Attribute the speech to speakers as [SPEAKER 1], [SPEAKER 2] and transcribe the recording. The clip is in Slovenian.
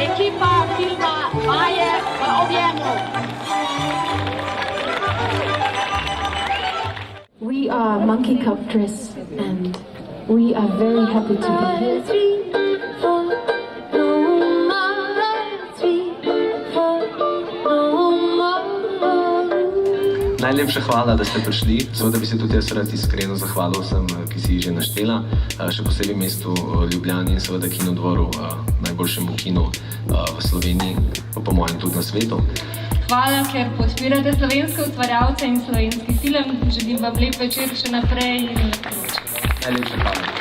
[SPEAKER 1] Ekipa filma Maje v objemu.
[SPEAKER 2] We are Monkey Cup Dress and we are very happy to be here.
[SPEAKER 3] Najlepša hvala, da ste prišli. Seveda bi se tudi jaz rad iskreno zahvalil vsem, ki si jih že naštela. Še posebej mestu Ljubljani in seveda Kinodvoru, najboljšemu kinu v Sloveniji, pa po mojem tudi na svetu.
[SPEAKER 4] Hvala, ker podpirate slovenske ustvarjalce in slovenski film. Želim vam lep večer še naprej in
[SPEAKER 3] Najlepša hvala.